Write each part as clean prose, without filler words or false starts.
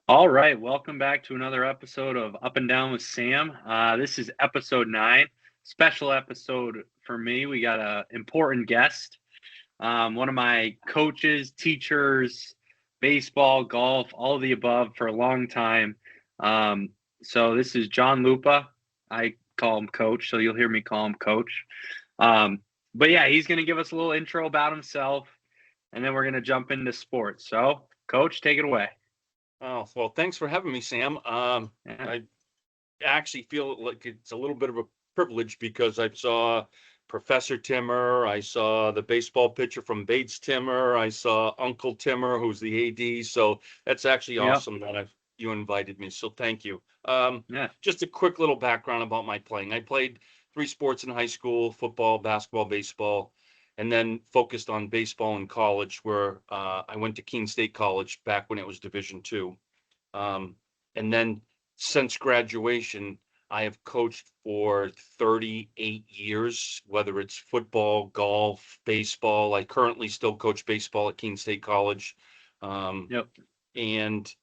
All right, welcome back to another episode of Up and Down with Sam. This is episode 9, special episode for me. We got an important guest, one of my coaches, teachers, baseball, golf, all of the above for a long time. So this is John Luopa. I call him Coach, so you'll hear me call him Coach. But yeah, he's going to give us a little intro about himself, and then we're going to jump into sports. So, Coach, take it away. Oh, well, thanks for having me, Sam. Yeah. I actually feel like it's a little bit of a privilege because I saw Professor Timmer, I saw the baseball pitcher from Bates Timmer, I saw Uncle Timmer, who's the AD. So that's actually Yep. awesome that you invited me. So thank you. Yeah. Just a quick little background about my playing. I played 3 sports in high school: football, basketball, baseball, and then focused on baseball in college, where I went to Keene State College back when it was Division II. And then since graduation, I have coached for 38 years, whether it's football, golf, baseball. I currently still coach baseball at Keene State College. Um, Yep. and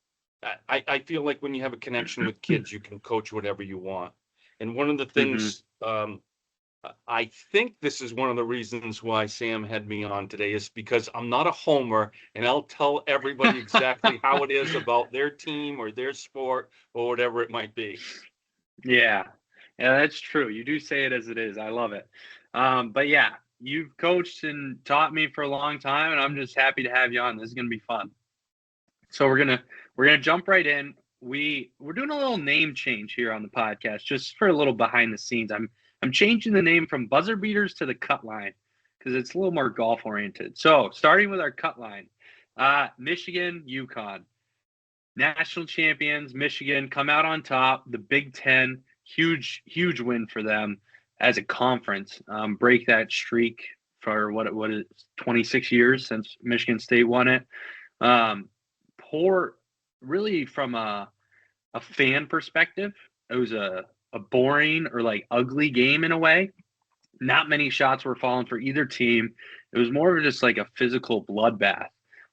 I feel like when you have a connection with kids, you can coach whatever you want. And one of the hmm things I think this is one of the reasons why Sam had me on today is because I'm not a homer and I'll tell everybody exactly how it is about their team or their sport or whatever it might be. Yeah. Yeah, that's true. You do say it as it is. I love it. But yeah, you've coached and taught me for a long time, and I'm just happy to have you on. This is gonna be fun. So we're gonna jump right in. We're doing a little name change here on the podcast, just for a little behind the scenes. I'm changing the name from buzzer beaters to the cut line because it's a little more golf oriented. So starting with our cut line, Michigan, UConn. National champions, Michigan come out on top. The Big Ten, huge win for them as a conference. Break that streak for what is 26 years since Michigan State won it. Poor, really from a fan perspective, it was a boring or like ugly game in a way. Not many shots were falling for either team. It was more of just like a physical bloodbath.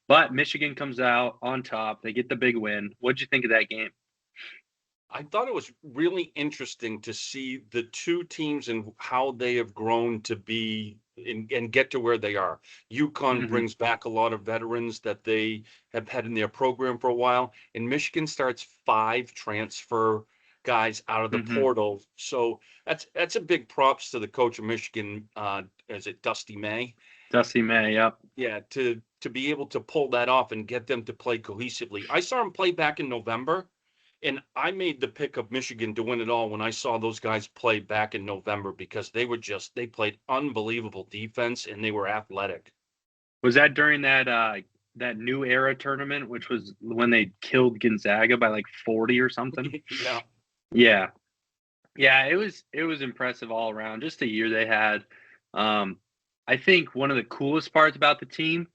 But Michigan comes out on top. They get the big win. What'd you think of that game? I thought it was really interesting to see the two teams and how they have grown to be and get to where they are. UConn hmm brings back a lot of veterans that they have had in their program for a while, and Michigan starts 5 transfer guys out of the hmm portal. So that's a big props to the coach of Michigan. Is it Dusty May? Dusty May, yep. Yeah, to be able to pull that off and get them to play cohesively. I saw him play back in November, and I made the pick of Michigan to win it all when I saw those guys play back in November because they played unbelievable defense and they were athletic. Was that during that new era tournament, which was when they killed Gonzaga by like 40 or something? Yeah. Yeah. Yeah, it was impressive all around. Just the year they had. Um, I think one of the coolest parts about the team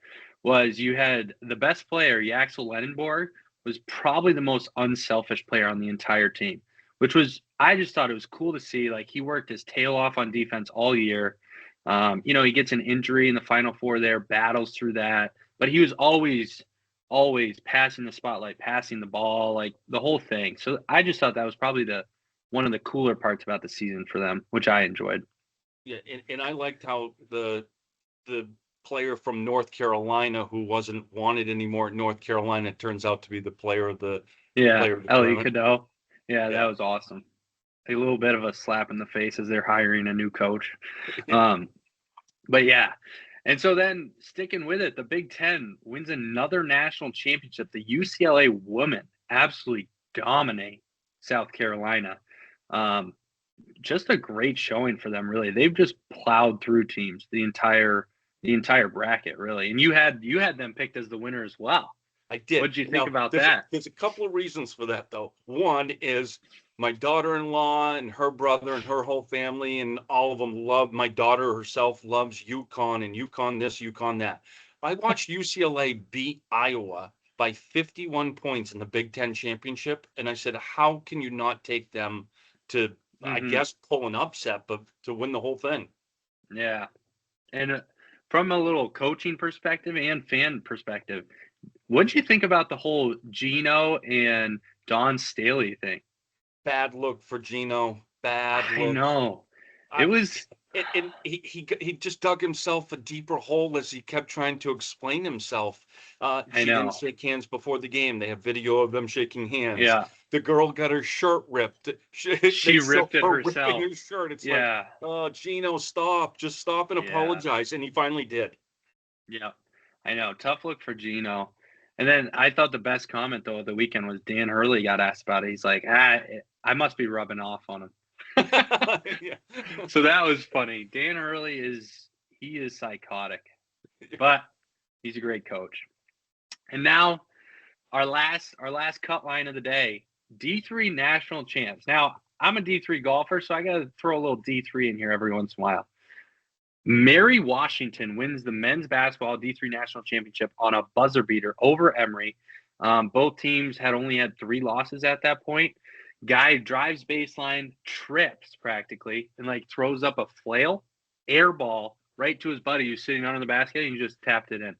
was you had the best player, Yaxel Lenenborg, was probably the most unselfish player on the entire team, which was I just thought it was cool to see. Like he worked his tail off on defense all year. He gets an injury in the Final Four there, battles through that, but he was always passing the spotlight, passing the ball, like the whole thing. So I just thought that was probably the one of the cooler parts about the season for them, which I enjoyed. Yeah, and I liked how the player from North Carolina who wasn't wanted anymore at North Carolina turns out to be the Yeah, player of the Ellie tournament. Cadeau. Yeah, that Yeah. was awesome. A little bit of a slap in the face as they're hiring a new coach. Um, but yeah. And so then sticking with it, the Big Ten wins another national championship. The UCLA women absolutely dominate South Carolina. Um, just a great showing for them, really. They've just plowed through teams the entire bracket, really. And you had them picked as the winner as well. I did. What did you think Now, about there's a, that? there's a couple of reasons for that, though. One is my daughter-in-law and her brother and her whole family and all of them love. My daughter herself loves UConn and UConn this, UConn that. I watched UCLA beat Iowa by 51 points in the Big Ten championship, and I said, how can you not take them to, I hmm guess, pull an upset, but to win the whole thing? Yeah, and from a little coaching perspective and fan perspective, What'd you think about the whole Gino and Don Staley thing? Bad look for Gino. Bad I look. know. It I, was and he just dug himself a deeper hole as he kept trying to explain himself. I She didn't know. shake hands before the game. They have video of them shaking hands. Yeah. The girl got her shirt ripped. They She show ripped it her ripping herself. her shirt. It's like, Yeah. oh, Gino, stop. Just stop and Yeah. apologize. And he finally did. Yeah. I know. Tough look for Gino. And then I thought the best comment though of the weekend was Dan Hurley got asked about it. He's like, I must be rubbing off on him. Yeah. So that was funny. Dan Hurley is psychotic, but he's a great coach. And now our last cut line of the day, D3 national champs. Now, I'm a D3 golfer, so I got to throw a little D3 in here every once in a while. Mary Washington wins the men's basketball D3 national championship on a buzzer beater over Emory. Both teams had only had 3 losses at that point. Guy drives baseline, trips practically, and like throws up a flail, air ball right to his buddy who's sitting under the basket, and he just tapped it in.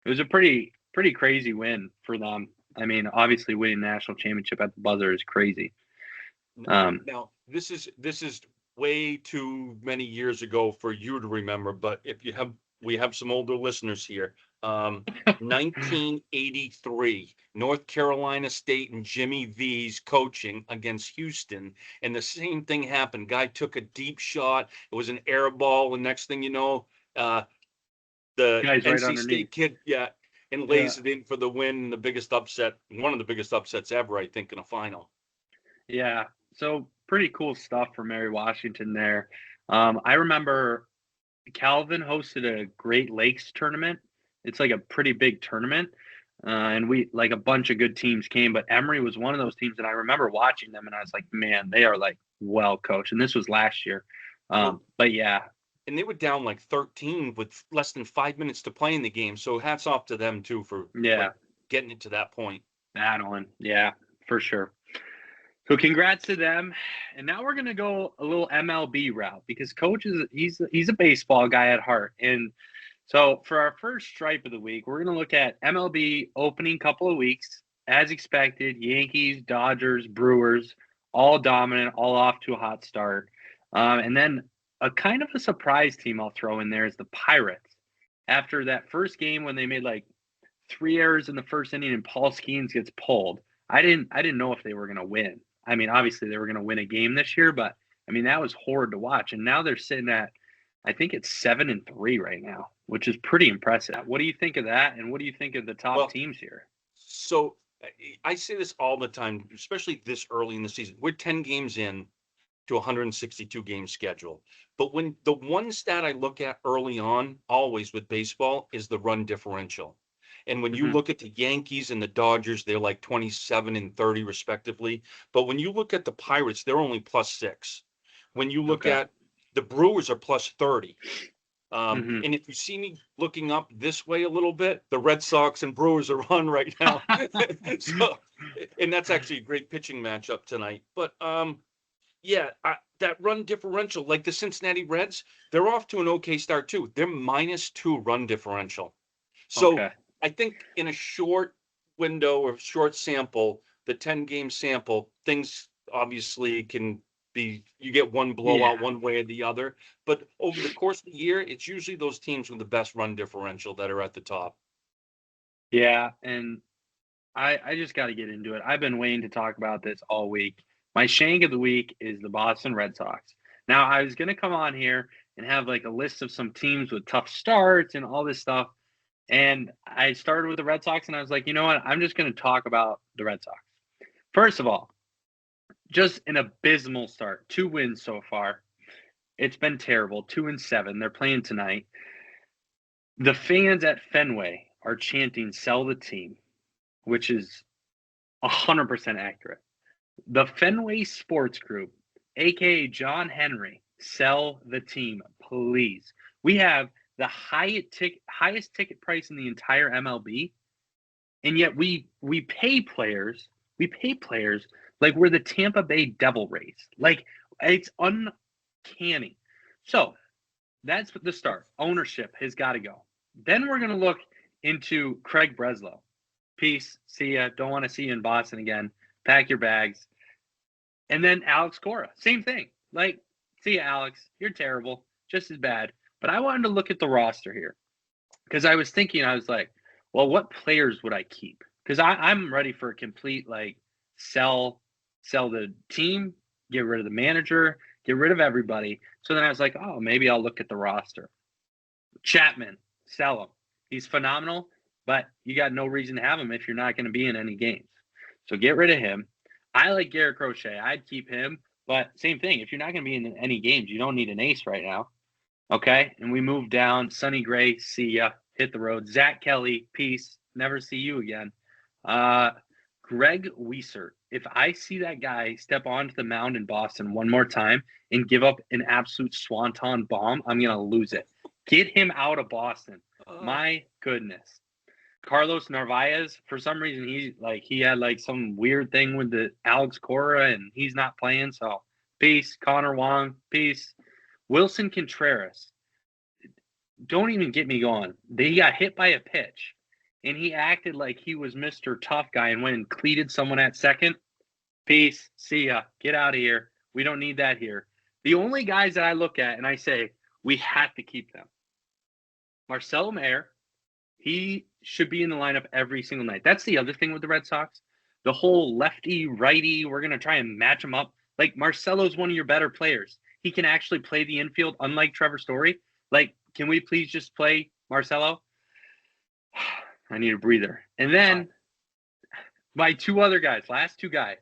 It was a pretty crazy win for them. I mean, obviously winning the national championship at the buzzer is crazy. Now, this is way too many years ago for you to remember, but if you have, we have some older listeners here. 1983, North Carolina State and Jimmy V's coaching against Houston, and the same thing happened. Guy took a deep shot. It was an air ball, and next thing you know, the Guys right NC underneath. State kid, yeah, and Yeah. lays it in for the win. The biggest upset, one of the biggest upsets ever, I think, in a final. Yeah. So pretty cool stuff for Mary Washington there. I remember Calvin hosted a Great Lakes tournament. It's like a pretty big tournament. And we like a bunch of good teams came, but Emory was one of those teams. And I remember watching them and I was like, man, they are like well coached. And this was last year. Well, But yeah, and they were down like 13 with less than 5 minutes to play in the game. So hats off to them too for yeah, like getting it to that point. battling. Yeah, for sure. So congrats to them. And now we're gonna go a little MLB route because coach is he's a baseball guy at heart. And so for our first stripe of the week, we're gonna look at MLB opening couple of weeks. As expected, Yankees, Dodgers, Brewers, all dominant, all off to a hot start. And then a kind of a surprise team I'll throw in there is the Pirates. After that first game when they made like 3 errors in the first inning and Paul Skeens gets pulled, I didn't know if they were gonna win. I mean, obviously they were gonna win a game this year, but I mean that was horrid to watch. And now they're sitting at I think it's 7-3 right now, which is pretty impressive. What do you think of that? And what do you think of the top Well, teams here? so I say this all the time, especially this early in the season. We're 10 games in to 162 game schedule. But when the one stat I look at early on, always with baseball, is the run differential. And when you Mm-hmm. look at the Yankees and the Dodgers, they're like 27 and 30 respectively. But when you look at the Pirates, they're only +6. When you look Okay. at the Brewers are +30. Mm-hmm. And if you see me looking up this way a little bit, the Red Sox and Brewers are on right now. So, and that's actually a great pitching matchup tonight. But yeah, that run differential, like the Cincinnati Reds, they're off to an okay start too. They're -2 run differential. So Okay. I think in a short window or short sample, the 10 game sample, things obviously can be, you get one Yeah. blowout one way or the other. But over the course of the year, it's usually those teams with the best run differential that are at the top. Yeah. And I just got to get into it. I've been waiting to talk about this all week. My shank of the week is the Boston Red Sox. Now, I was going to come on here and have like a list of some teams with tough starts and all this stuff. And I started with the Red Sox and I was like, you know what? I'm just going to talk about the Red Sox. First of all, just an abysmal start. 2 wins so far. It's been terrible. 2-7. They're playing tonight. The fans at Fenway are chanting "Sell the team," which is 100% accurate. The Fenway Sports Group, aka John Henry, sell the team, please. We have the highest ticket price in the entire MLB, and yet we pay players. We pay players like we're the Tampa Bay Devil Rays. Like it's uncanny. So that's the start. Ownership has got to go. Then we're going to look into Craig Breslow. Peace. See ya. Don't want to see you in Boston again. Pack your bags. And then Alex Cora, same thing. Like, see ya, Alex. You're terrible. Just as bad. But I wanted to look at the roster here because I was thinking, I was like, well, what players would I keep? Because I'm ready for a complete, like, sell the team, get rid of the manager, get rid of everybody. So then I was like, oh, maybe I'll look at the roster. Chapman, sell him. He's phenomenal, but you got no reason to have him if you're not going to be in any games. So get rid of him. I like Garrett Crochet. I'd keep him, but same thing. If you're not going to be in any games, you don't need an ace right now. Okay? And we move down. Sonny Gray, see ya. Hit the road. Zach Kelly, peace. Never see you again. Greg Wiesert. If I see that guy step onto the mound in Boston one more time and give up an absolute swanton bomb, I'm going to lose it. Get him out of Boston. My goodness. Carlos Narvaez, for some reason, he had like some weird thing with the Alex Cora, and he's not playing. So, peace. Connor Wong, peace. Wilson Contreras, don't even get me going. He got hit by a pitch, and he acted like he was Mr. Tough Guy and went and cleated someone at second. Peace. See ya. Get out of here. We don't need that here. The only guys that I look at and I say, we have to keep them. Marcelo Mayer, he should be in the lineup every single night. That's the other thing with the Red Sox. The whole lefty, righty, we're going to try and match them up. Like, Marcelo's one of your better players. He can actually play the infield, unlike Trevor Story. Like, can we please just play Marcelo? I need a breather. And then my two other guys, last two guys,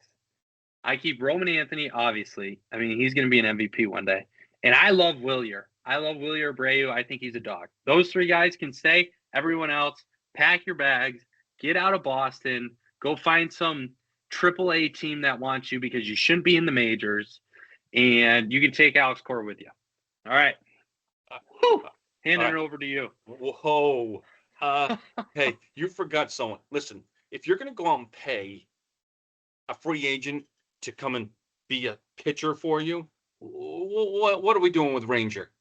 I keep Roman Anthony, obviously. I mean, he's going to be an MVP one day. And I love Wilyer. I love Wilyer Abreu. I think he's a dog. Those three guys can stay. Everyone else, pack your bags, get out of Boston, go find some AAA team that wants you because you shouldn't be in the majors, and you can take Alex Cora with you. All right. Handing it over to you. Whoa. Hey, you forgot someone. Listen, if you're going to go out and pay a free agent to come and be a pitcher for you, what are we doing with Ranger?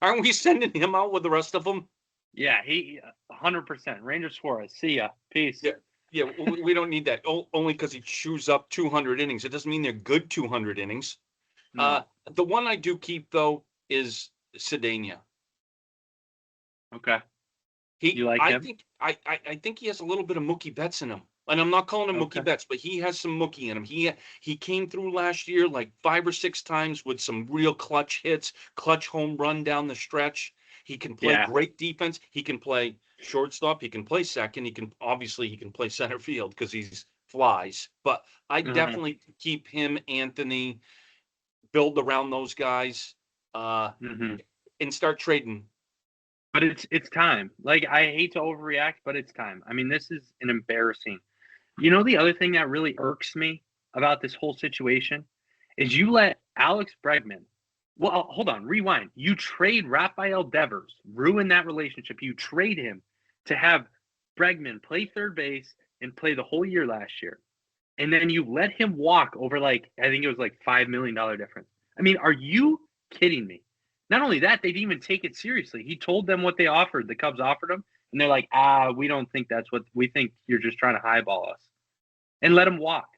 Aren't we sending him out with the rest of them? Yeah, he 100%. Ranger Suarez, see ya. Peace. Yeah, we don't need that. Only because he chews up 200 innings. It doesn't mean they're good 200 innings. No. The one I do keep, though, is Cedeno. Okay. You like him? I think he has a little bit of Mookie Betts in him. And I'm not calling him Mookie Betts, but he has some Mookie in him. He came through last year like 5 or 6 times with some real clutch hits, clutch home run down the stretch. He can play great defense. He can play shortstop. He can play second. He can play center field because he's flies. But I definitely keep him, Anthony, build around those guys, and start trading. But it's time. Like, I hate to overreact, but it's time. I mean, this is an embarrassing. You know, the other thing that really irks me about this whole situation is you let Alex Bregman. Well, hold on, rewind. You trade Rafael Devers, ruin that relationship. You trade him to have Bregman play third base and play the whole year last year. And then you let him walk over, like, I think it was like $5 million difference. I mean, are you kidding me? Not only that, they didn't even take it seriously. He told them what they offered. The Cubs offered him, and they're like, we don't think that's what we think. You're just trying to highball us. And let him walk.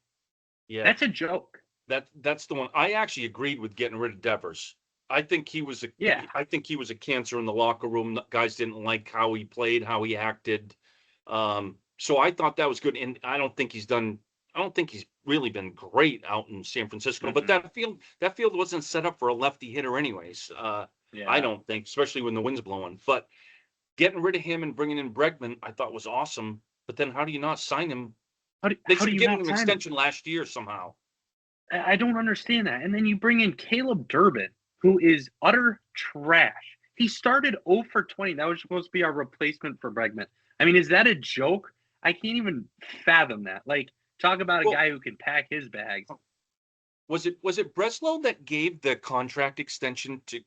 Yeah. That's a joke. That's the one. I actually agreed with getting rid of Devers. I think he was a cancer in the locker room. Guys didn't like how he played, how he acted. So I thought that was good. And I don't think he's really been great out in San Francisco. But that field wasn't set up for a lefty hitter anyways. I don't think, especially when the wind's blowing. But getting rid of him and bringing in Bregman, I thought was awesome. But then how do you not sign him? They should give him an extension last year somehow. I don't understand that. And then you bring in Caleb Durbin, who is utter trash. He started 0 for 20. That was supposed to be our replacement for Bregman. I mean, is that a joke? I can't even fathom that. Like, talk about a guy who can pack his bags. Was it Breslow that gave the contract extension to?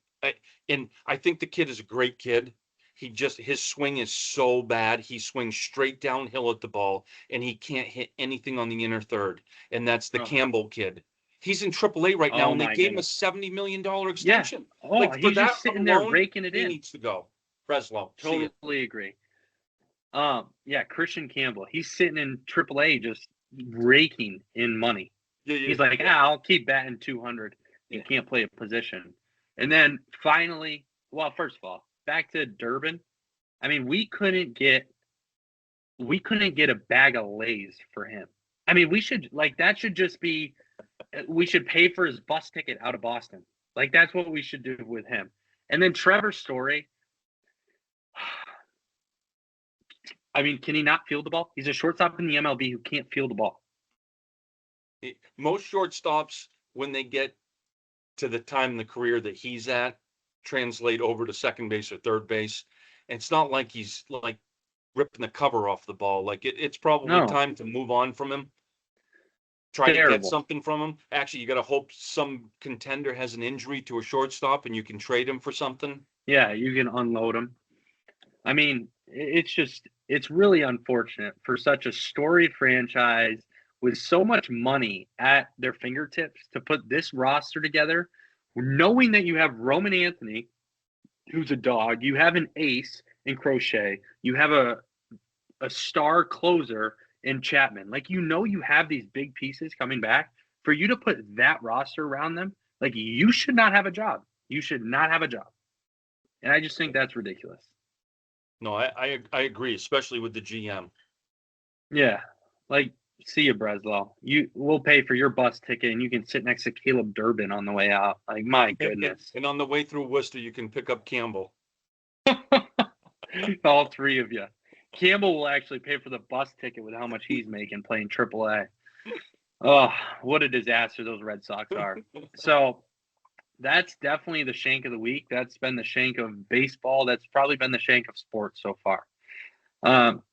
And I think the kid is a great kid. His swing is so bad. He swings straight downhill at the ball, and he can't hit anything on the inner third. And that's the Campbell kid. He's in AAA right now, and they gave him a $70 million extension. Yeah. He's just sitting there raking it in. He needs to go. Breslow. Totally agree. Yeah, Christian Campbell. He's sitting in AAA just raking in money. Yeah, He's yeah, like, I'll keep batting 200 yeah. and can't play a position. And then finally, well, first of all, back to Durbin. I mean, we couldn't get a bag of Lay's for him. I mean, that should just be we should pay for his bus ticket out of Boston. Like that's what we should do with him. And then Trevor Story. I mean, can he not field the ball? He's a shortstop in the MLB who can't field the ball. Most shortstops, when they get to the time in the career that he's at, translate over to second base or third base. And it's not like he's like ripping the cover off the ball. Like it's probably No, time to move on from him. Try to get terrible. something from him. Actually, you got to hope some contender has an injury to a shortstop and you can trade him for something. Yeah, you can unload him. I mean, it's really unfortunate for such a storied franchise with so much money at their fingertips to put this roster together, knowing that you have Roman Anthony, who's a dog, you have an ace in Crochet, you have a star closer in Chapman. Like you have these big pieces coming back. For you to put that roster around them, like you should not have a job. You should not have a job. And I just think that's ridiculous. No, I agree, especially with the GM. Yeah. Like, see you, Breslow. We'll pay for your bus ticket and you can sit next to Caleb Durbin on the way out. Like, my goodness. And on the way through Worcester, you can pick up Campbell. All three of you. Campbell will actually pay for the bus ticket with how much he's making playing AAA. Oh, what a disaster those Red Sox are. So that's definitely the shank of the week. That's been the shank of baseball. That's probably been the shank of sports so far.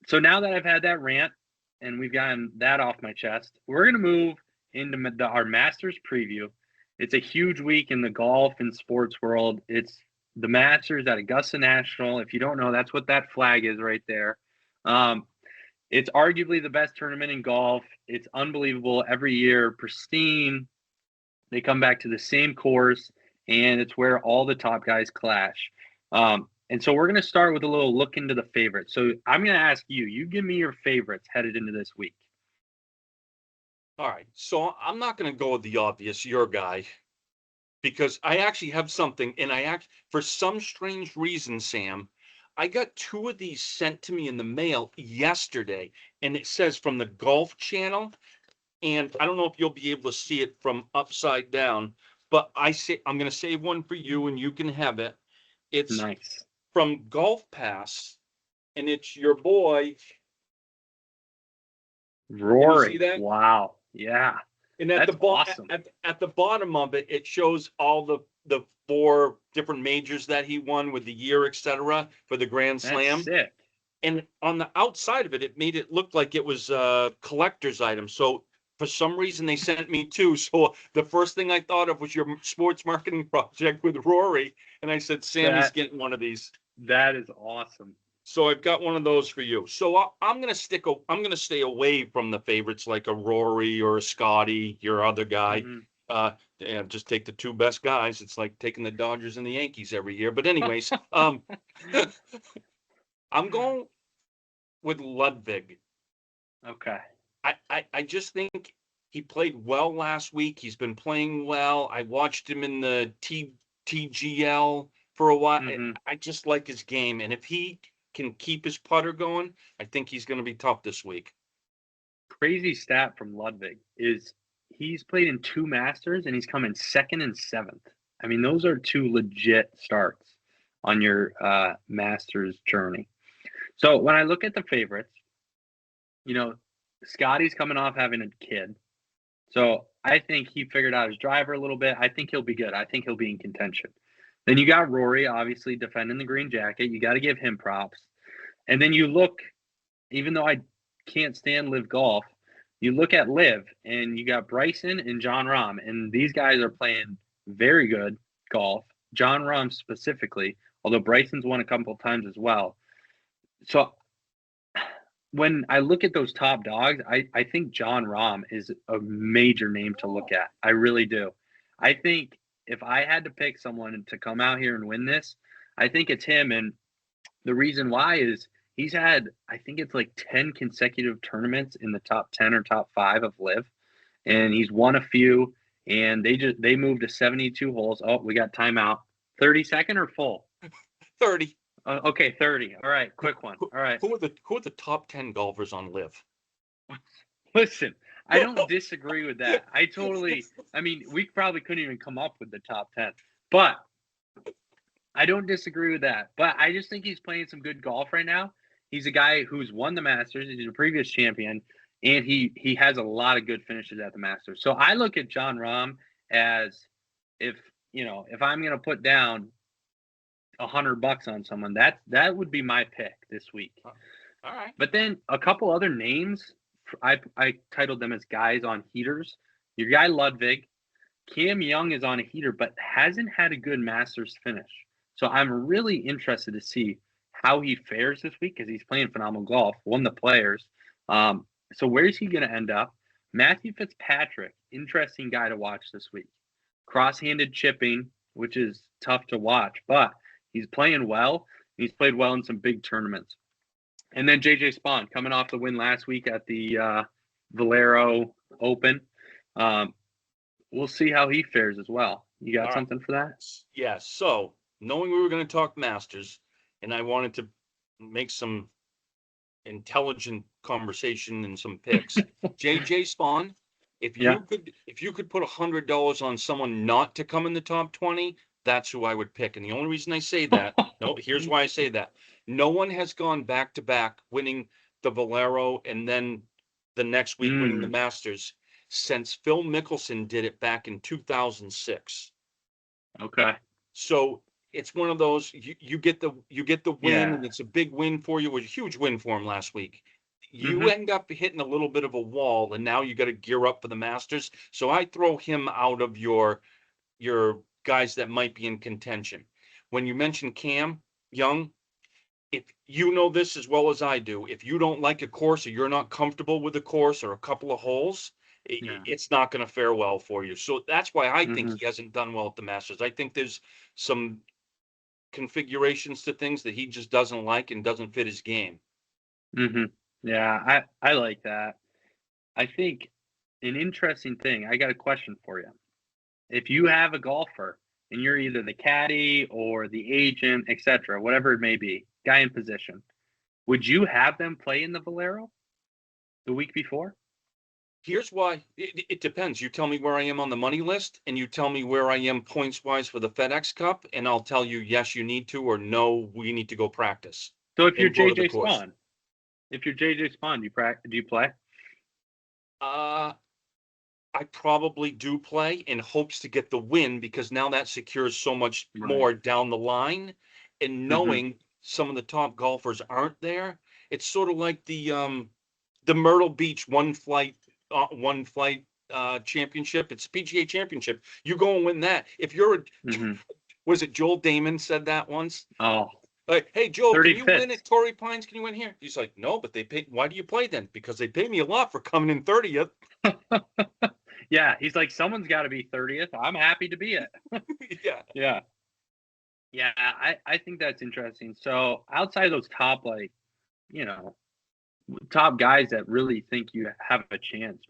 So now that I've had that rant and we've gotten that off my chest, we're going to move into our Masters preview. It's a huge week in the golf and sports world. It's the Masters at Augusta National. If you don't know, that's what that flag is right there. It's arguably the best tournament in golf. It's unbelievable every year, pristine. They come back to the same course, and it's where all the top guys clash. And so we're going to start with a little look into the favorites. So I'm going to ask you. You give me your favorites headed into this week. All right. So I'm not going to go with the obvious, your guy, because I actually have something. And for some strange reason, Sam, I got two of these sent to me in the mail yesterday. And it says from the Golf Channel. And I don't know if you'll be able to see it from upside down, but I'm going to save one for you and you can have it. It's Nice. from Golf Pass, and it's your boy Rory. See that? Wow. Yeah. And at That's the awesome. at the bottom of it, it shows all the four different majors that he won with the year, etc., for the Grand Slam. That's sick. And on the outside of it, it made it look like it was a collector's item. So for some reason, they sent me two. So the first thing I thought of was your sports marketing project with Rory, and I said, Sammy's getting one of these. That is awesome. So I've got one of those for you. So I'm gonna stay away from the favorites like a Rory or a Scotty, your other guy. And just take the two best guys. It's like taking the Dodgers and the Yankees every year. But anyways, I'm going with Ludwig. Okay. I just think he played well last week. He's been playing well. I watched him in the TGL for a while. I just like his game. And if he can keep his putter going, I think he's going to be tough this week. Crazy stat from Ludwig is he's played in 2 Masters and he's come in 2nd and 7th. I mean, those are 2 legit starts on your Masters journey. So when I look at the favorites, Scotty's coming off having a kid. So I think he figured out his driver a little bit. I think he'll be good. I think he'll be in contention. Then you got Rory, obviously, defending the green jacket. You got to give him props. And then you look, even though I can't stand Live Golf, you look at Live, and you got Bryson and John Rahm. And these guys are playing very good golf. John Rahm specifically, although Bryson's won a couple of times as well. So when I look at those top dogs, I think John Rahm is a major name to look at. I really do. I think if I had to pick someone to come out here and win this, I think it's him. And the reason why is he's had, I think it's like 10 consecutive tournaments in the top 10 or top 5 of Live, and he's won a few. And they moved to 72 holes. Oh, we got timeout. 30-second or full? 30. Okay, 30. All right, quick one. All right. Who are the top 10 golfers on Live? Listen, I don't disagree with that. I mean, we probably couldn't even come up with the top 10, but I don't disagree with that. But I just think he's playing some good golf right now. He's a guy who's won the Masters. He's a previous champion, and he has a lot of good finishes at the Masters. So I look at John Rahm as if I'm going to put down $100 on someone, that would be my pick this week. All right. But then a couple other names, I titled them as guys on heaters. Your guy Ludwig, Cam Young is on a heater, but hasn't had a good Masters finish. So I'm really interested to see how he fares this week because he's playing phenomenal golf, won the Players. So where's he going to end up? Matthew Fitzpatrick, interesting guy to watch this week. Cross-handed chipping, which is tough to watch, but he's playing well. He's played well in some big tournaments. And then J.J. Spawn coming off the win last week at the Valero Open. We'll see how he fares as well. You got something for that? Yeah. So knowing we were going to talk Masters, and I wanted to make some intelligent conversation and some picks. J.J. Spawn, if you could put $100 on someone not to come in the top 20, that's who I would pick. And the only reason I say that, here's why I say that. No one has gone back to back winning the Valero and then the next week winning the Masters since Phil Mickelson did it back in 2006. Okay. So it's one of those you get the win, and it's a big win for you. It was a huge win for him last week. You end up hitting a little bit of a wall, and now you got to gear up for the Masters. So I throw him out of your guys that might be in contention. When you mention Cam Young, if you know this as well as I do, if you don't like a course or you're not comfortable with a course or a couple of holes, it's not going to fare well for you. So that's why I think he hasn't done well at the Masters. I think there's some configurations to things that he just doesn't like and doesn't fit his game. Yeah, I like that. I think an interesting thing, I got a question for you. If you have a golfer and you're either the caddy or the agent, etc., whatever it may be, guy in position, would you have them play in the Valero the week before? Here's why. It depends. You tell me where I am on the money list, and you tell me where I am points-wise for the FedEx Cup, and I'll tell you, yes, you need to, or no, we need to go practice. So if you're J.J. Spawn, do you play? I probably do play in hopes to get the win because now that secures so much more down the line. And knowing some of the top golfers aren't there, it's sort of like the Myrtle Beach one flight championship. It's PGA championship. You go and win that. If you're was it Joel Damon said that once? Oh. Like, hey, Joel, 35th. Can you win at Torrey Pines? Can you win here? He's like, no, but they pay. Why do you play then? Because they pay me a lot for coming in 30th. Yeah, he's like, someone's got to be 30th. I'm happy to be it. Yeah. I think that's interesting. So outside of those top, top guys that really think you have a chance,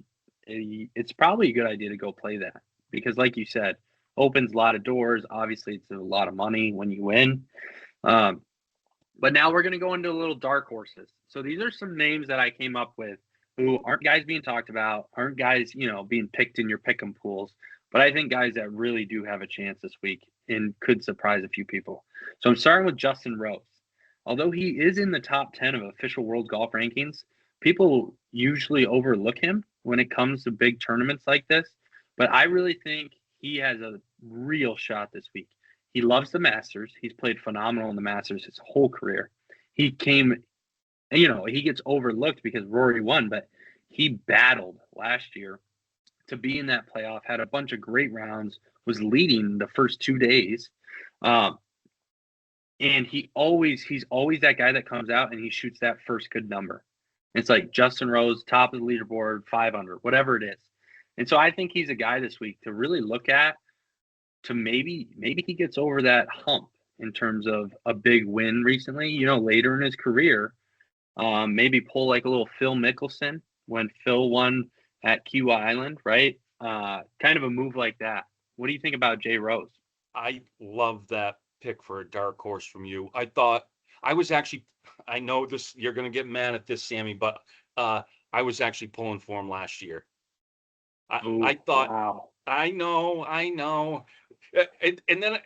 it's probably a good idea to go play that because, like you said, opens a lot of doors. Obviously, it's a lot of money when you win. But now we're going to go into a little dark horses. So these are some names that I came up with who aren't guys being talked about, aren't guys, being picked in your pick'em pools. But I think guys that really do have a chance this week and could surprise a few people. So I'm starting with Justin Rose. Although he is in the top 10 of official world golf rankings, people usually overlook him when it comes to big tournaments like this. But I really think he has a real shot this week. He loves the Masters. He's played phenomenal in the Masters his whole career. He gets overlooked because Rory won, but he battled last year to be in that playoff, had a bunch of great rounds, was leading the first 2 days. And he's always that guy that comes out and he shoots that first good number. It's like Justin Rose, top of the leaderboard, 500, whatever it is. And so I think he's a guy this week to really look at, to maybe he gets over that hump in terms of a big win recently. Later in his career, Maybe pull like a little Phil Mickelson when Phil won at Key Island, right? Kind of a move like that. What do you think about Jay Rose? I love that pick for a dark horse from you. I thought I was actually, I know this, you're going to get mad at this, Sammy, but I was actually pulling for him last year. I Oh, thought, wow. I know. And then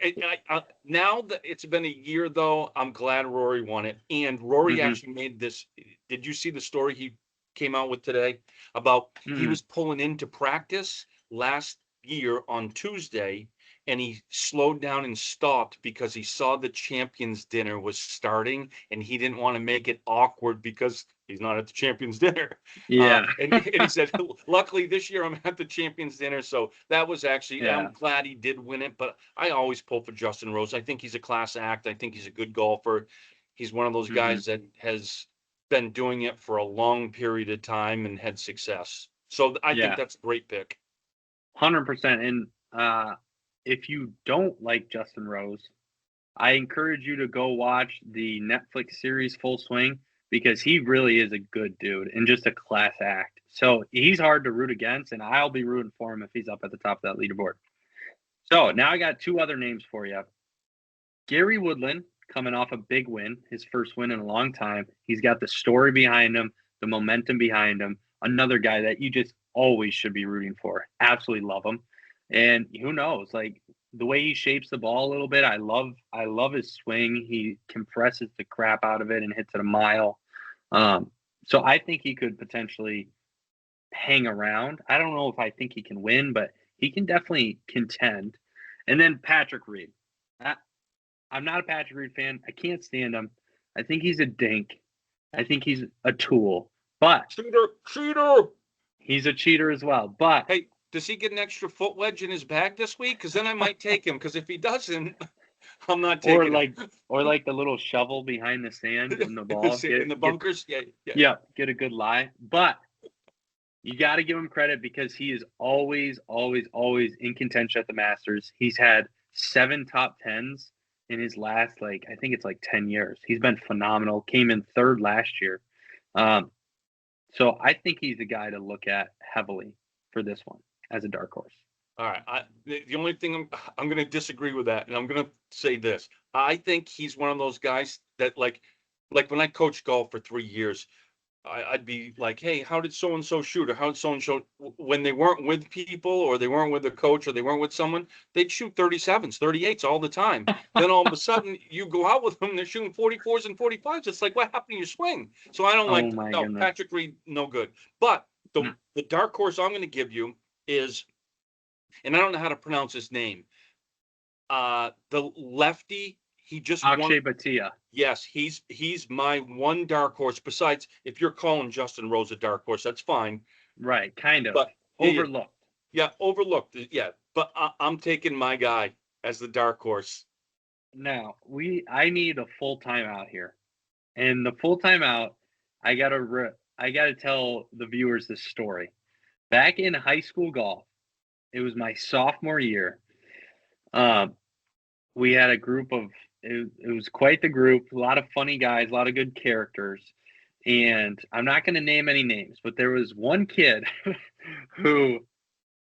now that it's been a year, though, I'm glad Rory won it. And Rory Mm-hmm. actually made this. Did you see the story he came out with today about he Mm-hmm. was pulling into practice last year on Tuesday, and he slowed down and stopped because he saw the champions dinner was starting and he didn't want to make it awkward because he's not at the champions dinner. Yeah. And he said, luckily this year I'm at the champions dinner. So that was actually, Yeah. I'm glad he did win it, but I always pull for Justin Rose. I think he's a class act. I think he's a good golfer. He's one of those Mm-hmm. guys that has been doing it for a long period of time and had success. So I think Yeah. that's a great pick. 100%. And if you don't like Justin Rose, I encourage you to go watch the Netflix series Full Swing because he really is a good dude and just a class act. So he's hard to root against, and I'll be rooting for him if he's up at the top of that leaderboard. So now I got two other names for you. Gary Woodland coming off a big win, his first win in a long time. He's got the story behind him, the momentum behind him. Another guy that you just always should be rooting for. Absolutely love him. And who knows, like the way he shapes the ball a little bit, I love his swing. He compresses the crap out of it and hits it a mile. So I think he could potentially hang around. I don't know if I think he can win, but he can definitely contend. And then Patrick Reed. I'm not a Patrick Reed fan. I can't stand him. I think he's a dink. I think he's a tool, but Cheater. he's a cheater as well. But Hey, does he get an extra foot wedge in his bag this week? Because then I might take him. Because if he doesn't, I'm not or taking like him. or like the little shovel behind the sand in the ball. In the bunkers, yeah. Get a good lie. But you got to give him credit because he is always, always, always in contention at the Masters. He's had 7 top tens in his last, like, I think it's like 10 years. He's been phenomenal. Came in third last year. So I think he's a guy to look at heavily for this one as a dark horse. All right. The only thing I'm going to disagree with that, and I'm going to say this: I think he's one of those guys that like when I coached golf for 3 years, I'd be like, hey, how did so and so shoot, or how did so and so when they weren't with people, or they weren't with a coach, or they weren't with someone, they'd shoot 37s, 38s all the time. Then all of a sudden, you go out with them, they're shooting 44s and 45s. It's like, what happened to your swing? So I don't Oh like my no goodness. Patrick Reed, no good. But Mm. the dark horse I'm going to give you is, and I don't know how to pronounce his name. The lefty, he just won. Akshay Bhatia. Yes, he's my one dark horse. Besides, if you're calling Justin Rose a dark horse, that's fine. Right, kind of. But Overlooked. yeah, overlooked. Yeah, but I'm taking my guy as the dark horse. Now, I need a full timeout here. And the full timeout, I gotta tell the viewers this story. Back in high school golf, it was my sophomore year. Um, we had a group of it was quite the group, a lot of funny guys, a lot of good characters. And I'm not going to name any names, but there was one kid who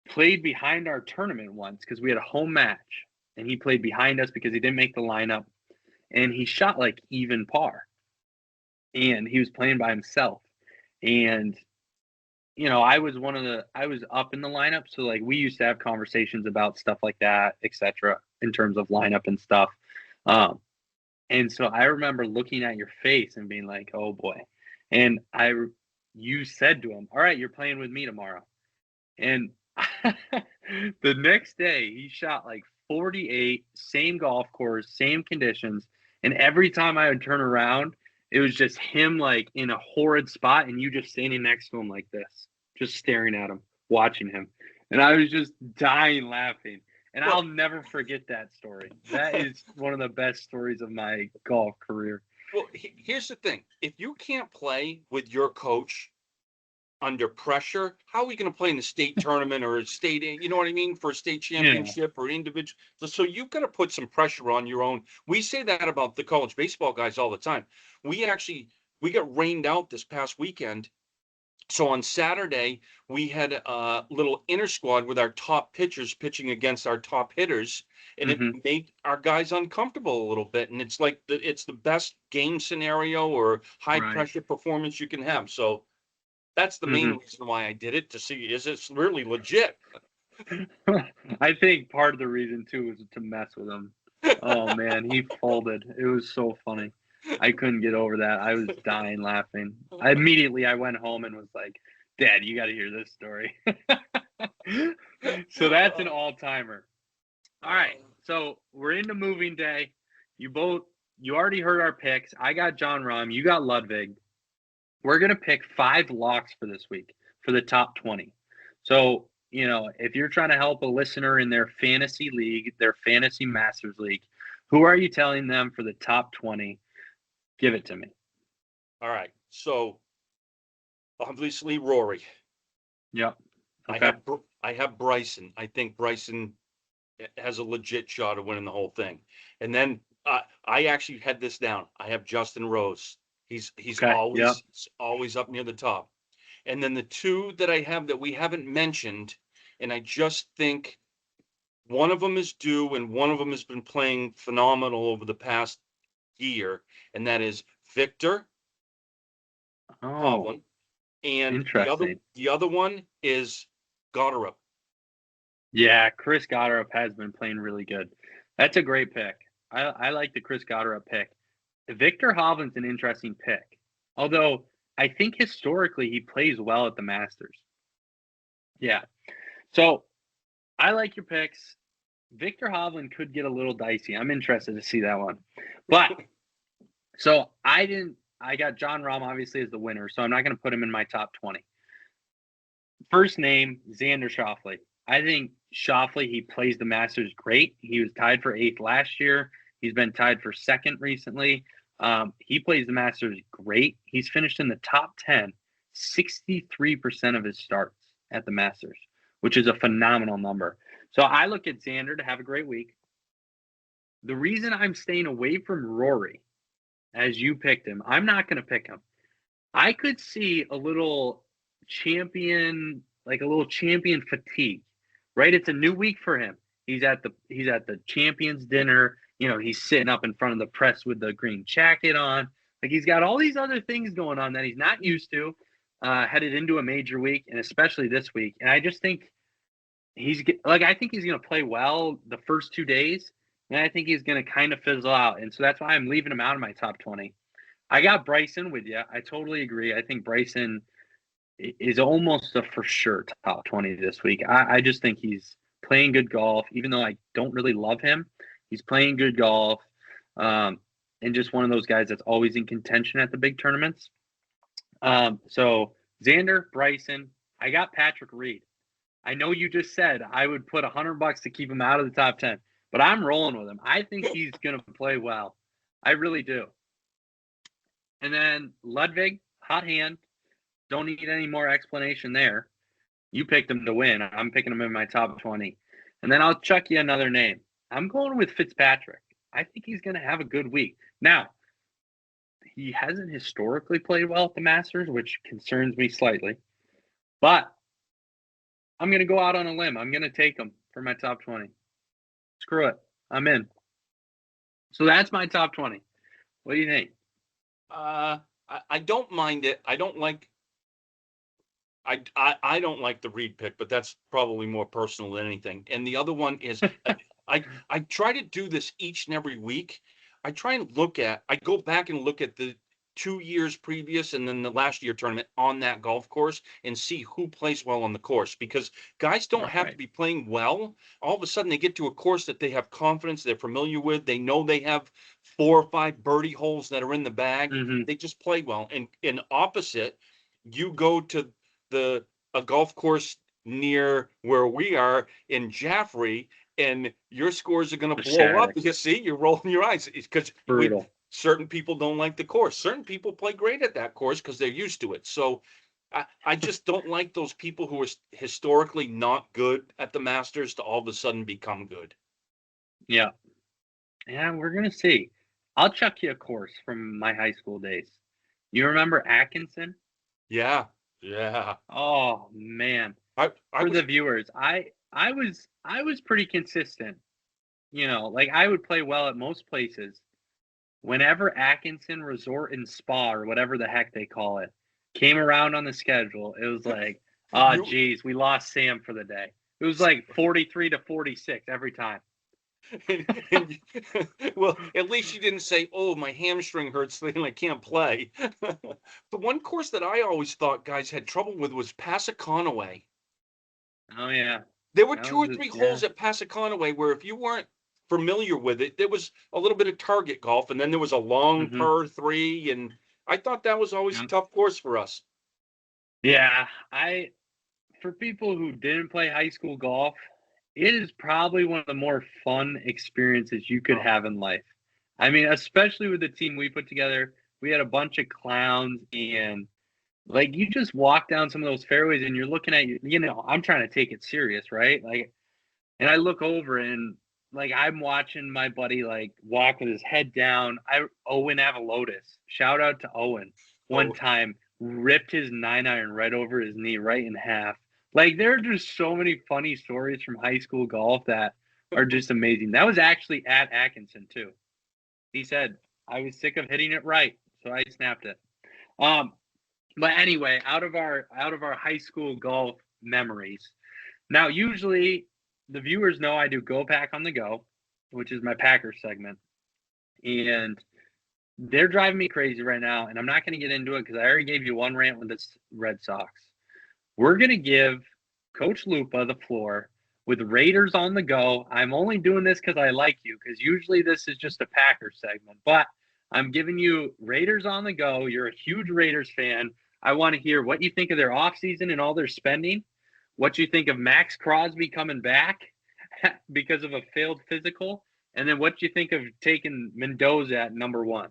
played behind our tournament once because we had a home match, and he played behind us because he didn't make the lineup, and he shot like even par, and he was playing by himself. And I was up in the lineup, so like we used to have conversations about stuff like that, etc., in terms of lineup and stuff. Um, and so I remember looking at your face and being like, "Oh boy," and you said to him, "All right, you're playing with me tomorrow," and the next day he shot like 48, same golf course, same conditions, and every time I would turn around, it was just him like in a horrid spot, and you just standing next to him like this, just staring at him, watching him, and I was just dying laughing. And Well, I'll never forget that story. That is one of the best stories of my golf career. here's the thing: if you can't play with your coach under pressure, how are we going to play in the state tournament or a state, you know what I mean, for a state Yeah. championship or individual? So you've got to put some pressure on your own. We say that about the college baseball guys all the time. We actually we got rained out this past weekend. So on Saturday, we had a little inter squad with our top pitchers pitching against our top hitters, and it Mm-hmm. made our guys uncomfortable a little bit. And it's like it's the best game scenario or high Right. pressure performance you can have. So that's the main Mm-hmm. reason why I did it, to see is it's really legit. I think part of the reason too was to mess with him. Oh man, he folded. It was so funny. I couldn't get over that. I was dying laughing. I went home and was like, "Dad, you got to hear this story." So that's an all-timer. All right. So we're into moving day. You already heard our picks. I got John Rahm, you got Ludwig. We're going to pick 5 locks for this week for the top 20. So, if you're trying to help a listener in their fantasy league, their fantasy masters league, who are you telling them for the top 20? Give it to me. All right. So obviously Rory. Yep. I Okay. have I have Bryson. I think Bryson has a legit shot of winning the whole thing. And then I actually had this down. I have Justin Rose. He's Okay. Yep. always up near the top. And then the two that I have that we haven't mentioned, and I just think one of them is due, and one of them has been playing phenomenal over the past year, and that is Victor Oh, Hovland, and interesting. the other one is Goddard. Yeah, Chris Goddard has been playing really good. That's a great pick. I like the Chris Goddard pick. Victor Hovland's an interesting pick. Although I think historically he plays well at the Masters. Yeah. So I like your picks. Victor Hovland could get a little dicey. I'm interested to see that one. But so I got John Rahm obviously as the winner, so I'm not going to put him in my top 20. First name, Xander Schauffele. I think Schauffele, he plays the Masters great. He was tied for 8th last year. He's been tied for 2nd recently. He plays the Masters great. He's finished in the top 10, 63% of his starts at the Masters, which is a phenomenal number. So I look at Xander to have a great week. The reason I'm staying away from Rory, as you picked him, I'm not going to pick him. I could see a little champion fatigue, right? It's a new week for him. He's at the champions dinner. He's sitting up in front of the press with the green jacket on. Like he's got all these other things going on that he's not used to, headed into a major week, and especially this week. And I just think I think he's going to play well the first 2 days, and I think he's going to kind of fizzle out. And so that's why I'm leaving him out of my top 20. I got Bryson with you. I totally agree. I think Bryson is almost a for sure top 20 this week. I just think he's playing good golf, even though I don't really love him. He's playing good golf, and just one of those guys that's always in contention at the big tournaments. So Xander, Bryson, I got Patrick Reed. I know you just said I would put $100 to keep him out of the top 10, but I'm rolling with him. I think he's going to play well. I really do. And then Ludwig, hot hand. Don't need any more explanation there. You picked him to win. I'm picking him in my top 20. And then I'll chuck you another name. I'm going with Fitzpatrick. I think he's going to have a good week. Now, he hasn't historically played well at the Masters, which concerns me slightly. But I'm going to go out on a limb. I'm going to take him for my top 20. Screw it. I'm in. So that's my top 20. What do you think? I don't mind it. I don't like the Reed pick, but that's probably more personal than anything. And the other one is I try to do this each and every week. I go back and look at the 2 years previous and then the last year tournament on that golf course and see who plays well on the course, because guys don't have to be playing well. All of a sudden they get to a course that they have confidence, they're familiar with, they know they have 4 or 5 birdie holes that are in the bag. Mm-hmm. They just play well. And in opposite, you go to a golf course near where we are in Jaffrey, and your scores are going to blow up. You see, you're rolling your eyes because certain people don't like the course. Certain people play great at that course because they're used to it. So I just don't like those people who are historically not good at the Masters to all of a sudden become good. Yeah. Yeah, we're going to see. I'll chuck you a course from my high school days. You remember Atkinson? Yeah. Yeah. Oh man. I For the was, viewers, I was pretty consistent. Like I would play well at most places. Whenever Atkinson Resort and Spa or whatever the heck they call it came around on the schedule, it was like, oh you, geez, we lost Sam for the day. It was like 43-46 every time. and, well, at least you didn't say, "Oh, my hamstring hurts and I can't play." The one course that I always thought guys had trouble with was Passaconaway. Oh yeah. There were That two was or just three yeah. holes at Passaconaway where if you weren't familiar with it, there was a little bit of target golf, and then there was a long Hmm. par three, and I thought that was always a Yeah. tough course for us. Yeah. I For people who didn't play high school golf, it is probably one of the more fun experiences you could Oh, have in life. I mean, especially with the team we put together, we had a bunch of clowns and like you just walk down some of those fairways and you're looking at I'm trying to take it serious, right? Like and I look over and like I'm watching my buddy like walk with his head down. Owen Avalotis. Shout out to Owen. One oh, time ripped his 9-iron right over his knee, right in half. Like there are just so many funny stories from high school golf that are just amazing. That was actually at Atkinson too. He said I was sick of hitting it right, so I snapped it. Um, but anyway, out of our high school golf memories, now, usually the viewers know I do Go Pack on the Go, which is my Packers segment. And they're driving me crazy right now. And I'm not going to get into it because I already gave you one rant with the Red Sox. We're going to give Coach Luopa the floor with Raiders on the go. I'm only doing this because I like you, because usually this is just a Packers segment. But I'm giving you Raiders on the go. You're a huge Raiders fan. I want to hear what you think of their offseason and all their spending, what you think of Max Crosby coming back because of a failed physical, and then what you think of taking Mendoza at number one.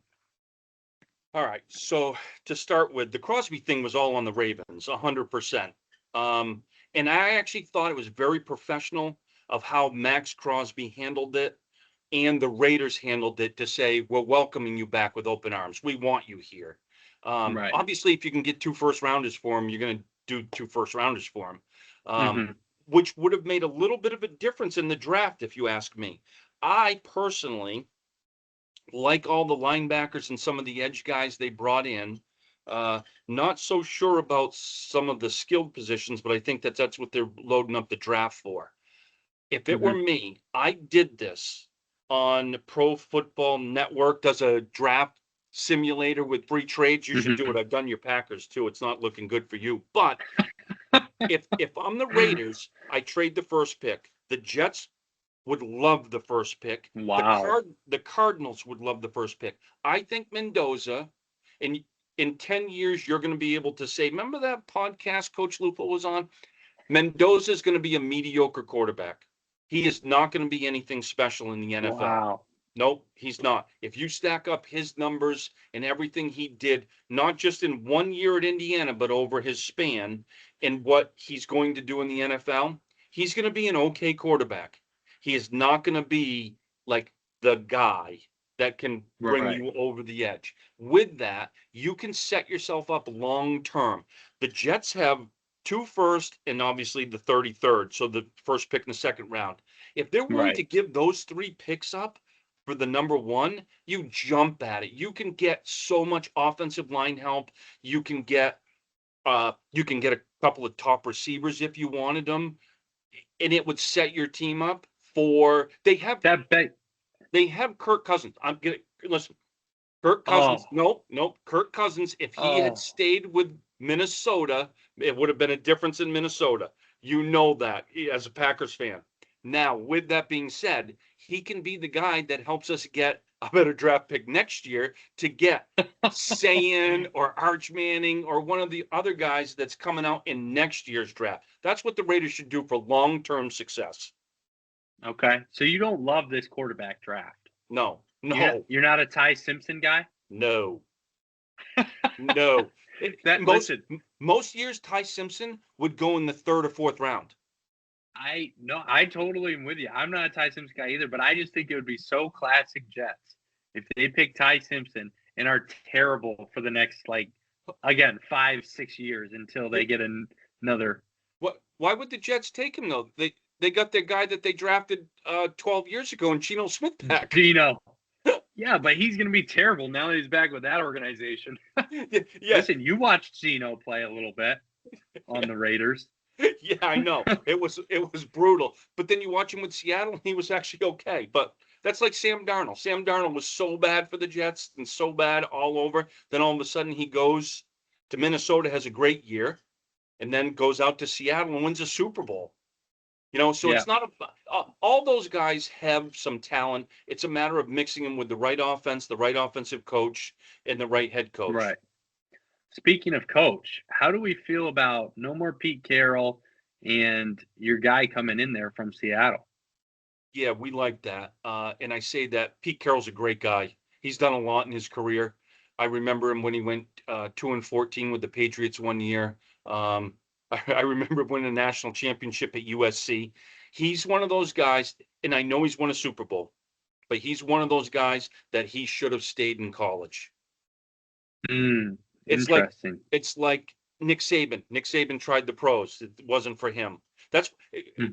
all right. So to start with, the Crosby thing was all on the Ravens, 100%. Um, and I actually thought it was very professional of how Max Crosby handled it and the Raiders handled it to say, we're welcoming you back with open arms. We want you here. Right. Obviously, if you can get 2 first rounders for him, you're going to do 2 first rounders for him, Mm-hmm. which would have made a little bit of a difference in the draft, if you ask me. I personally like all the linebackers and some of the edge guys they brought in. Not so sure about some of the skilled positions, but I think that's what they're loading up the draft for. If it were Mm-hmm. me, I did this on Pro Football Network, does a draft simulator with free trades. You should do Mm-hmm. it. I've done your Packers too. It's not looking good for you. But if I'm the Raiders, I trade the first pick. The Jets would love the first pick. Wow. The Cardinals would love the first pick. I think Mendoza, in in 10 years, you're going to be able to say, remember that podcast Coach Lupo was on? Mendoza is going to be a mediocre quarterback. He is not going to be anything special in the NFL. Wow. Nope, he's not. If you stack up his numbers and everything he did, not just in 1 year at Indiana, but over his span and what he's going to do in the NFL, he's going to be an okay quarterback. He is not going to be like the guy that can bring Right. you over the edge. With that, you can set yourself up long term. The Jets have 2 first and obviously the 33rd, so the first pick in the second round. If they're willing to Right. give those 3 picks up for the number one, you jump at it. You can get so much offensive line help. You can get a couple of top receivers if you wanted them, and it would set your team up for That bet. they have Kirk Cousins. I'm gonna listen. Kirk Oh. Cousins, nope, nope. Kirk Cousins, if he had Oh. stayed with Minnesota, it would have been a difference in Minnesota. You know that as a Packers fan. Now, with that being said, he can be the guy that helps us get a better draft pick next year to get Sayan or Arch Manning or one of the other guys that's coming out in next year's draft. That's what the Raiders should do for long-term success. Okay. So you don't love this quarterback draft. No, You're no, you're not a Ty Simpson guy. no. No. That Most listen. most years, Ty Simpson would go in the third or fourth round. I totally am with you. I'm not a Ty Simpson guy either, but I just think it would be so classic Jets if they pick Ty Simpson and are terrible for the next, like, again, 5-6 years until they get another. Why would the Jets take him though? They got their guy that they drafted 12 years ago in Geno Smith back. Geno. Yeah, but he's going to be terrible now that he's back with that organization. Yeah. Listen, you watched Geno play a little bit on the Raiders. Yeah, I know. It was brutal. But then you watch him with Seattle, and he was actually okay. But that's like Sam Darnold. Sam Darnold was so bad for the Jets and so bad all over. Then all of a sudden he goes to Minnesota, has a great year, and then goes out to Seattle and wins a Super Bowl. So It's not all those guys have some talent. It's a matter of mixing them with the right offense, the right offensive coach, and the right head coach. Right. Speaking of coach, how do we feel about no more Pete Carroll and your guy coming in there from Seattle? Yeah, we like that. And I say that Pete Carroll's a great guy. He's done a lot in his career. I remember him when he went 2-14 with the Patriots one year. I remember winning a national championship at USC. He's one of those guys, and I know he's won a Super Bowl, but he's one of those guys that he should have stayed in college. It's like Nick Saban. Nick Saban tried the pros. It wasn't for him.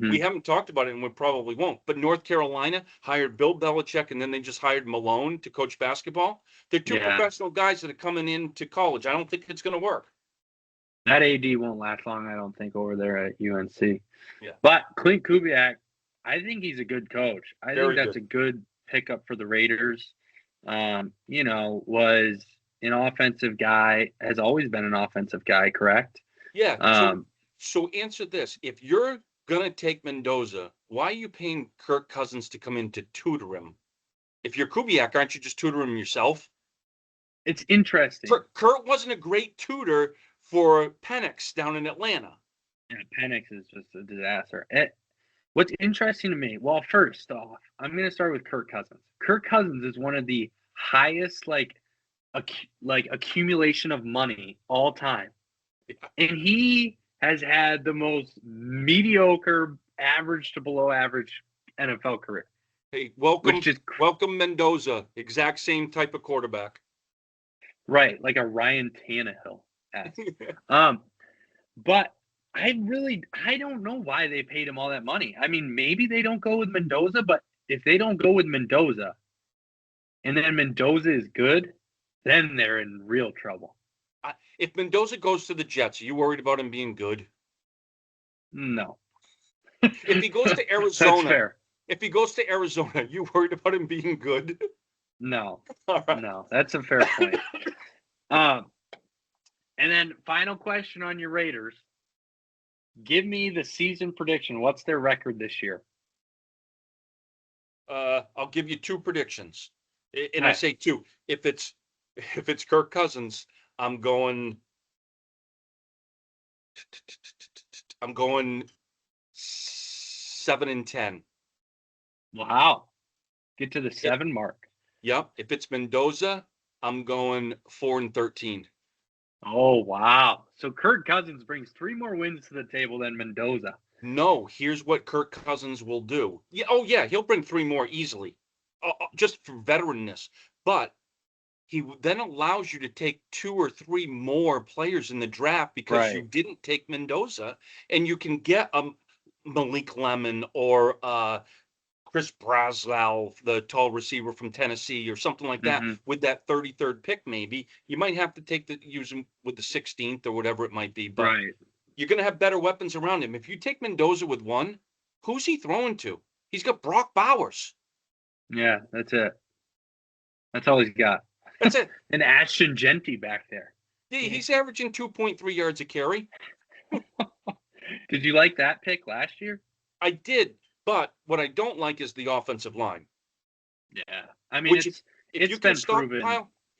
We haven't talked about it, and we probably won't. But North Carolina hired Bill Belichick, and then they just hired Malone to coach basketball. They're two professional guys that are coming into college. I don't think it's going to work. That AD won't last long, I don't think, over there at UNC. Yeah. But Clint Kubiak, I think he's a good coach. I think that's a good pickup for the Raiders. Was an offensive guy, has always been an offensive guy, correct? Yeah. So answer this. If you're going to take Mendoza, why are you paying Kirk Cousins to come in to tutor him? If you're Kubiak, aren't you just tutoring him yourself? It's interesting. Kirk wasn't a great tutor for Penix down in Atlanta. Yeah, Penix is just a disaster. What's interesting to me, well, first off, I'm going to start with Kirk Cousins. Kirk Cousins is one of the highest, accumulation of money all time. Yeah. And he has had the most mediocre, average to below average NFL career. Hey, welcome Mendoza. Exact same type of quarterback. Right, like a Ryan Tannehill. But I don't know why they paid him all that money. I mean, maybe they don't go with Mendoza, but if they don't go with Mendoza and then Mendoza is good, then they're in real trouble. If Mendoza goes to the Jets, are you worried about him being good? No. If he goes to Arizona, that's fair. If he goes to Arizona, are you worried about him being good? No. Right. No, that's a fair point. And then final question on your Raiders. Give me the season prediction. What's their record this year? I'll give you two predictions. And I say two. If it's Kirk Cousins, I'm going 7-10. Wow. Get to the 7 mark. Yep. If it's Mendoza, I'm going 4-13. Oh, wow. So Kirk Cousins brings 3 more wins to the table than Mendoza. No, here's what Kirk Cousins will do. Yeah, he'll bring 3 more easily, just for veteranness. But he then allows you to take 2 or 3 more players in the draft because you didn't take Mendoza, and you can get a Malik Lemon or Chris Brazel, the tall receiver from Tennessee, or something like that, with that 33rd pick. Maybe you might have to use him with the 16th or whatever it might be. But you're going to have better weapons around him. If you take Mendoza with 1, who's he throwing to? He's got Brock Bowers. Yeah, that's it. That's all he's got. That's it. And Ashton Genty back there. Yeah, he's averaging 2.3 yards a carry. Did you like that pick last year? I did. But what I don't like is the offensive line. Yeah. I mean, it's been proven.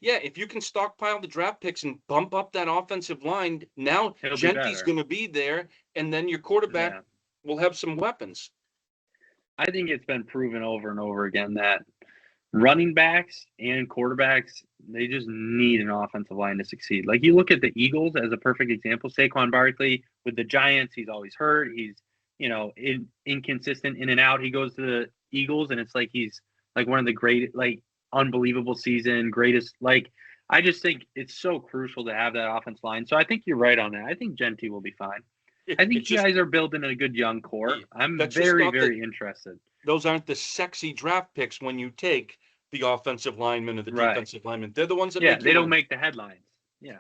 Yeah, if you can stockpile the draft picks and bump up that offensive line, now Genty's going to be there, and then your quarterback will have some weapons. I think it's been proven over and over again that running backs and quarterbacks, they just need an offensive line to succeed. Like, you look at the Eagles as a perfect example. Saquon Barkley with the Giants, he's always hurt. He's inconsistent in and out. He goes to the Eagles, and it's like he's like one of the great, like, unbelievable season, greatest. Like, I just think it's so crucial to have that offense line. So I think you're right on that. I think Genty will be fine. I It's think you just guys are building a good young core. I'm that's just very, not very interested. those aren't the sexy draft picks when you take the offensive lineman or the Right. defensive lineman. They're the ones that Yeah, make they you don't win. make the headlines. Yeah.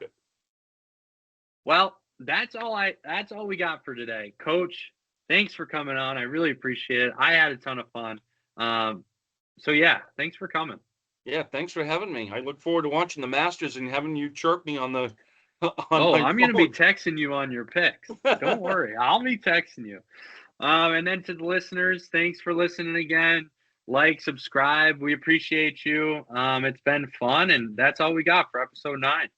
Well, that's all we got for today. Coach, thanks for coming on. I really appreciate it. I had a ton of fun. So yeah, thanks for coming. Yeah, thanks for having me. I look forward to watching the Masters and having you chirp me on the on Oh, my I'm gonna be phone. texting you on your picks. Don't worry, I'll be texting you. And then to the listeners, thanks for listening again. Like, subscribe. We appreciate you. It's been fun, and that's all we got for episode 9.